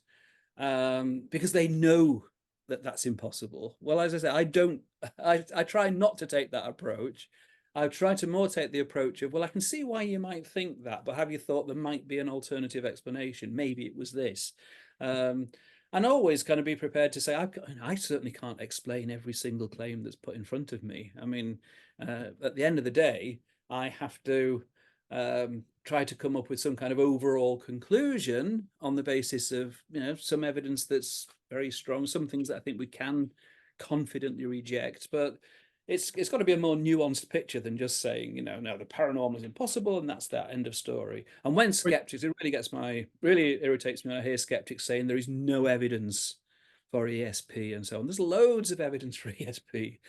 because they know that that's impossible. Well, as I say, I try not to take that approach. I try to more take the approach of, well, I can see why you might think that, but have you thought there might be an alternative explanation? Maybe it was this. And always kind of be prepared to say, I certainly can't explain every single claim that's put in front of me. I mean, at the end of the day, I have to try to come up with some kind of overall conclusion on the basis of, some evidence that's very strong, some things that I think we can confidently reject. But it's got to be a more nuanced picture than just saying, no, the paranormal is impossible and that's that, end of story. And when skeptics, it really irritates me when I hear skeptics saying there is no evidence for ESP and so on. There's loads of evidence for ESP.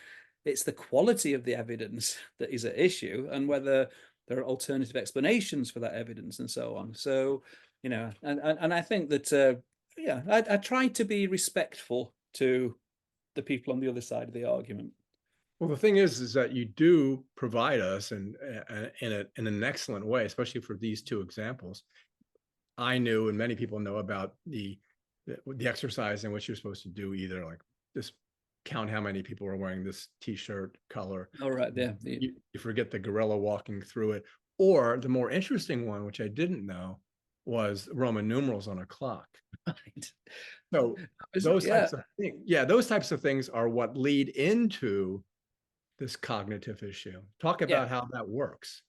It's the quality of the evidence that is at issue, and whether there are alternative explanations for that evidence and so on. So, and I think that, I try to be respectful to the people on the other side of the argument. Well, the thing is that you do provide us in an excellent way, especially for these two examples. I knew, and many people know, about the exercise in which you're supposed to do either like just count how many people are wearing this T-shirt color. All right, yeah. You forget the gorilla walking through it, or the more interesting one, which I didn't know, was Roman numerals on a clock. Right. So those types of things, those types of things are what lead into this cognitive issue. Talk about how that works.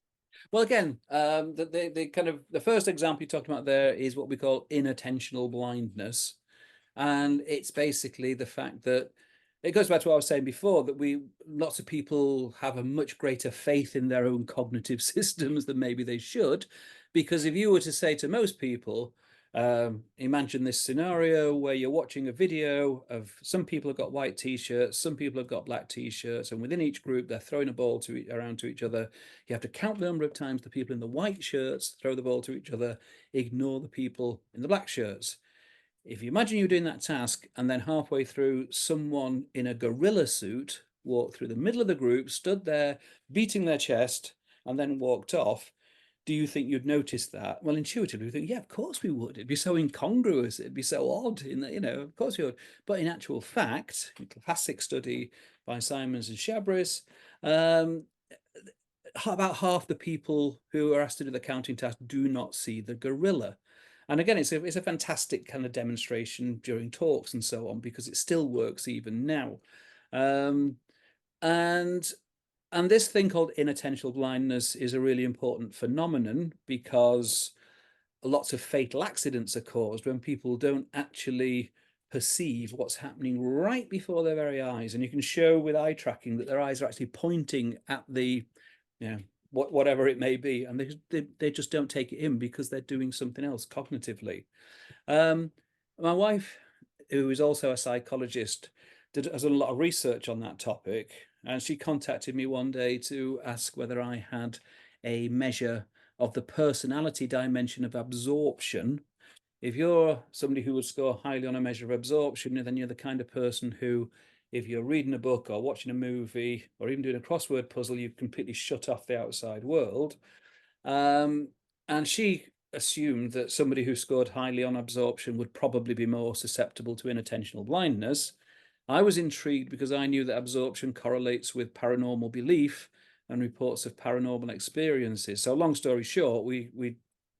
Well, again, the first example you talked about there is what we call inattentional blindness. And it's basically the fact that it goes back to what I was saying before, that lots of people have a much greater faith in their own cognitive systems than maybe they should. Because if you were to say to most people, imagine this scenario where you're watching a video of some people have got white T-shirts, some people have got black T-shirts, and within each group they're throwing a ball around to each other. You have to count the number of times the people in the white shirts throw the ball to each other, ignore the people in the black shirts. If you imagine you're doing that task, and then halfway through someone in a gorilla suit walked through the middle of the group, stood there beating their chest, and then walked off, do you think you'd notice that? Well, intuitively, we think, yeah, of course we would. It'd be so incongruous. It'd be so odd. Of course we would. But in actual fact, a classic study by Simons and Chabris, about half the people who are asked to do the counting task do not see the gorilla. And again, it's a fantastic kind of demonstration during talks and so on, because it still works even now. And this thing called inattentional blindness is a really important phenomenon, because lots of fatal accidents are caused when people don't actually perceive what's happening right before their very eyes. And you can show with eye tracking that their eyes are actually pointing at the, whatever it may be, and they just don't take it in because they're doing something else cognitively. My wife, who is also a psychologist, has done a lot of research on that topic, and she contacted me one day to ask whether I had a measure of the personality dimension of absorption. If you're somebody who would score highly on a measure of absorption, then you're the kind of person who, if you're reading a book or watching a movie or even doing a crossword puzzle, you completely shut off the outside world. And she assumed that somebody who scored highly on absorption would probably be more susceptible to inattentional blindness. I was intrigued because I knew that absorption correlates with paranormal belief and reports of paranormal experiences. So long story short, we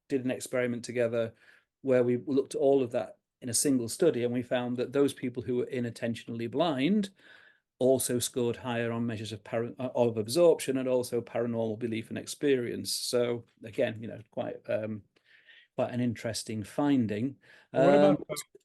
did an experiment together where we looked at all of that in a single study, and we found that those people who were inattentionally blind also scored higher on measures of absorption and also paranormal belief and experience. So again, quite an interesting finding. What about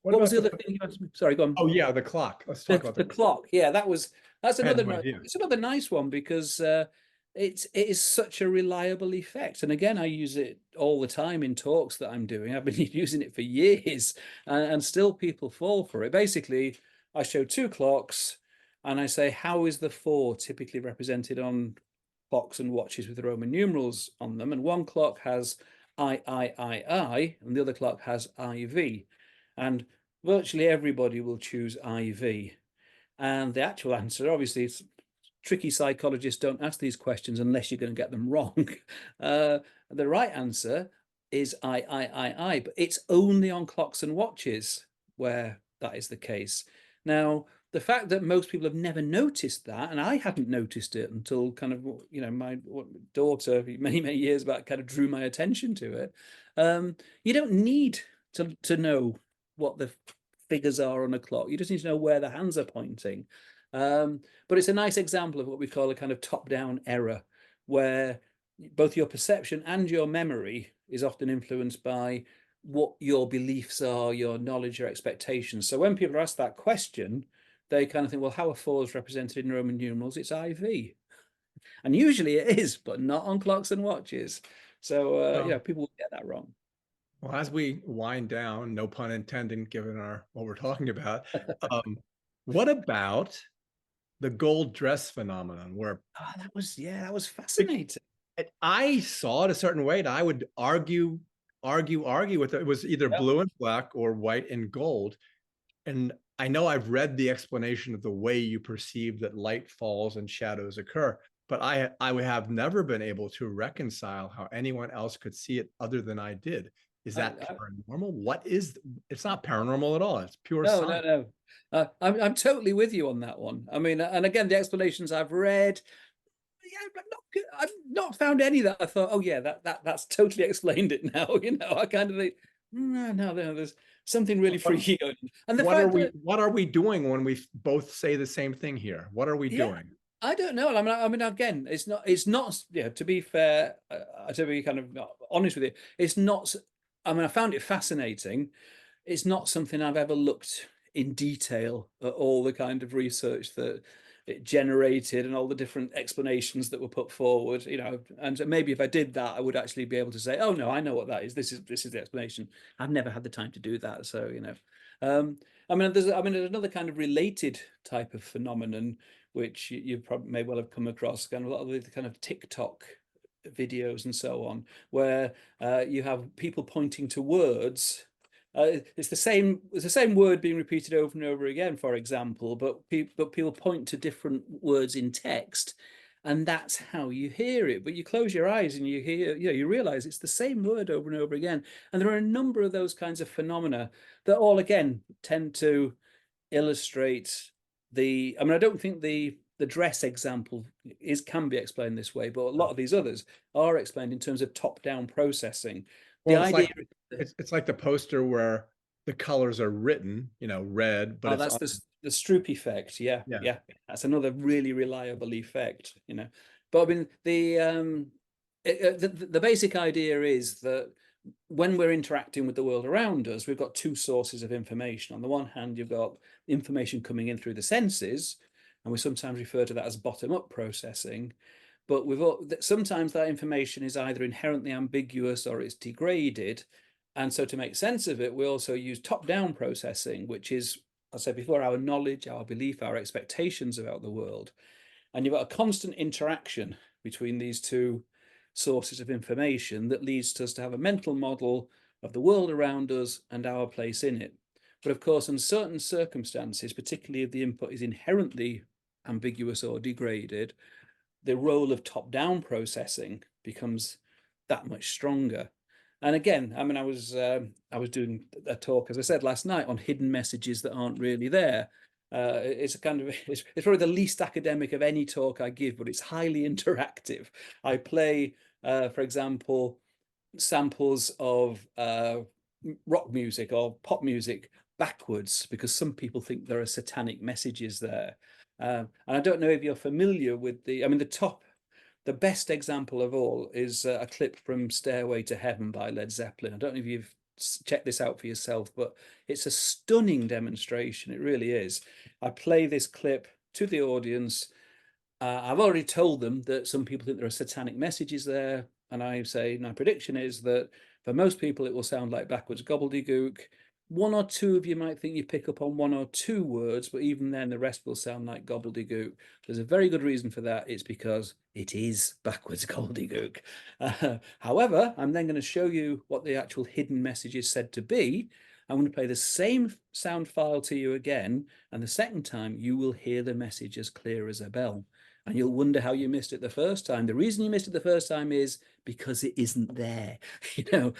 What was the other thing you asked me? Sorry, go on. Oh yeah, the clock. Let's talk about The clock. Yeah, that's another idea. it's another nice one, because it is such a reliable effect. And again, I use it all the time in talks that I'm doing. I've been using it for years, and still people fall for it. Basically, I show two clocks and I say, how is the 4 typically represented on clocks and watches with the Roman numerals on them? And one clock has I, and the other clock has IV. And virtually everybody will choose IV. And the actual answer, obviously, it's tricky. Psychologists don't ask these questions unless you're going to get them wrong. The right answer is I, but it's only on clocks and watches where that is the case. Now, the fact that most people have never noticed that, and I hadn't noticed it until kind of, my daughter many years back kind of drew my attention to it. You don't need to know what the figures are on a clock. You just need to know where the hands are pointing. But it's a nice example of what we call a kind of top-down error, where both your perception and your memory is often influenced by what your beliefs are, your knowledge, your expectations. So when people are asked that question, they kind of think, well, how are 4s represented in Roman numerals? It's IV. And usually it is, but not on clocks and watches. So, people will get that wrong. Well, as we wind down, no pun intended, given what we're talking about, what about the gold dress phenomenon? Where that was fascinating. I saw it a certain way, and I would argue with it. It was either blue and black or white and gold. And I know I've read the explanation of the way you perceive that light falls and shadows occur, but I have never been able to reconcile how anyone else could see it other than I did. Is that paranormal? It's not paranormal at all. It's pure science. No. I'm totally with you on that one. I mean, and again, the explanations I've read, I've not found any that I thought, oh yeah, that's totally explained it now. I kind of think, no, there's something really freaky going on. And what are we doing when we both say the same thing here? What are we doing? I don't know. I mean, again, it's not. To be fair, to be kind of honest with you, it's not. I mean, I found it fascinating. It's not something I've ever looked in detail at all the kind of research that it generated and all the different explanations that were put forward. And maybe if I did that, I would actually be able to say, oh no, I know what that is. This is the explanation. I've never had the time to do that. So there's another kind of related type of phenomenon which you probably may well have come across, kind of a lot of the kind of TikTok videos and so on, where you have people pointing to words. It's the same word being repeated over and over again, for example, but people point to different words in text, and that's how you hear it. But you close your eyes and you hear, you realize it's the same word over and over again. And there are a number of those kinds of phenomena that all again tend to illustrate I don't think the dress example can be explained this way, but a lot of these others are explained in terms of top-down processing. Well, it's like the poster where the colors are written, red, but that's the Stroop effect. Yeah. That's another really reliable effect. But I mean, the basic idea is that when we're interacting with the world around us, we've got two sources of information. On the one hand, you've got information coming in through the senses, and we sometimes refer to that as bottom-up processing. But sometimes that information is either inherently ambiguous or it's degraded. And so to make sense of it, we also use top-down processing, which is, I said before, our knowledge, our belief, our expectations about the world. And you've got a constant interaction between these two sources of information that leads us to have a mental model of the world around us and our place in it. But of course, in certain circumstances, particularly if the input is inherently ambiguous or degraded, the role of top-down processing becomes that much stronger. And again, I mean, I was doing a talk, as I said last night, on hidden messages that aren't really there. It's probably the least academic of any talk I give, but it's highly interactive. I play, for example, samples of rock music or pop music backwards, because some people think there are satanic messages there. And I don't know if you're familiar with the best example of all is a clip from Stairway to Heaven by Led Zeppelin. I don't know if you've checked this out for yourself, but it's a stunning demonstration. It really is. I play this clip to the audience. I've already told them that some people think there are satanic messages there. And I say, my prediction is that for most people, it will sound like backwards gobbledygook. One or two of you might think you pick up on one or two words, but even then the rest will sound like gobbledygook. There's a very good reason for that. It's because it is backwards gobbledygook. However, I'm then going to show you what the actual hidden message is said to be. I'm going to play the same sound file to you again, and the second time you will hear the message as clear as a bell. And you'll wonder how you missed it the first time. The reason you missed it the first time is because it isn't there, you know.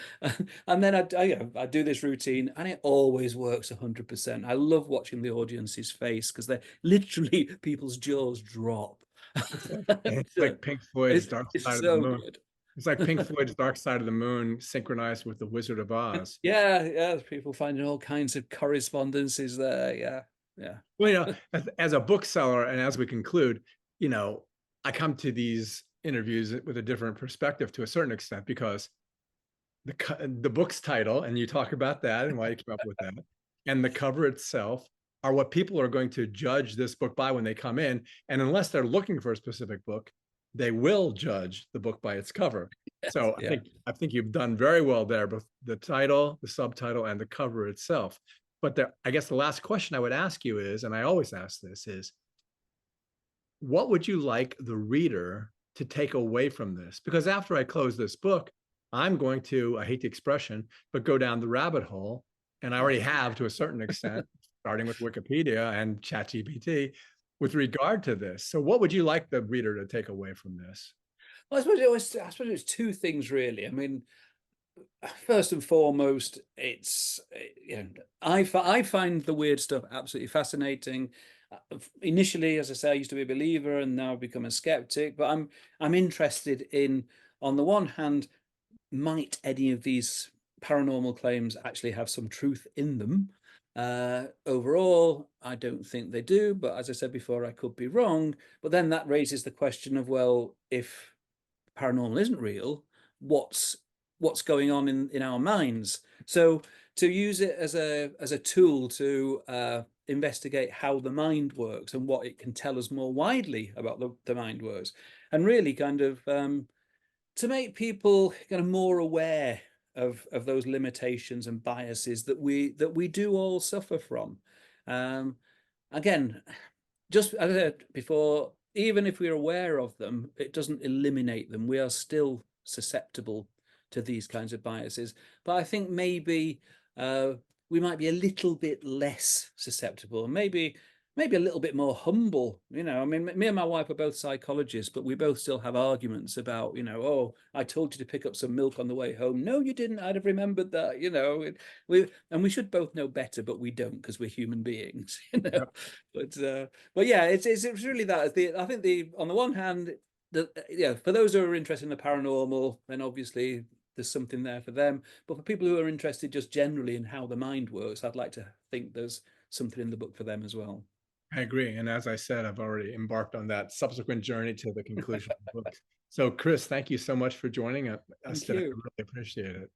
And then I do this routine, and it always works 100%. I love watching the audience's face, because they're literally, people's jaws drop. It's like Pink Floyd's Dark Side of the Moon. Good. It's like Pink Floyd's Dark Side of the Moon synchronized with the Wizard of Oz. Yeah, people finding all kinds of correspondences there. Yeah. Well, you know, as a bookseller, and as we conclude, you know, I come to these interviews with a different perspective to a certain extent, because the book's title, and you talk about that and why you came up with that, and the cover itself are what people are going to judge this book by when they come in. And unless they're looking for a specific book, they will judge the book by its cover. So yeah. I think you've done very well there, both the title, the subtitle, and the cover itself. But I guess the last question I would ask you is, and I always ask this, is what would you like the reader to take away from this? Because after I close this book, I'm going to, I hate the expression, but go down the rabbit hole. And I already have to a certain extent, starting with Wikipedia and ChatGPT, with regard to this. So what would you like the reader to take away from this? Well, I suppose it's two things, really. I mean, first and foremost, it's, you know, I find the weird stuff absolutely fascinating. Initially, as I say, I used to be a believer, and now I've become a skeptic. But I'm interested in, on the one hand, might any of these paranormal claims actually have some truth in them? Overall, I don't think they do, but as I said before, I could be wrong. But then that raises the question of, well, if paranormal isn't real, what's going on in our minds? So to use it as a tool to investigate how the mind works and what it can tell us more widely about the mind works, and really kind of to make people kind of more aware of those limitations and biases that we do all suffer from. Again, just as I said before, even if we're aware of them, it doesn't eliminate them. We are still susceptible to these kinds of biases. But I think maybe we might be a little bit less susceptible, maybe a little bit more humble. You know, I mean, me and my wife are both psychologists, but we both still have arguments about, you know, oh, I told you to pick up some milk on the way home. No, you didn't. I'd have remembered that, you know. We should both know better, but we don't, because we're human beings, you know. Yep. But yeah, it's really that. I think on the one hand, for those who are interested in the paranormal, then obviously there's something there for them. But for people who are interested just generally in how the mind works, I'd like to think there's something in the book for them as well. I agree. And as I said, I've already embarked on that subsequent journey to the conclusion of the book. So Chris, thank you so much for joining us today. I really appreciate it.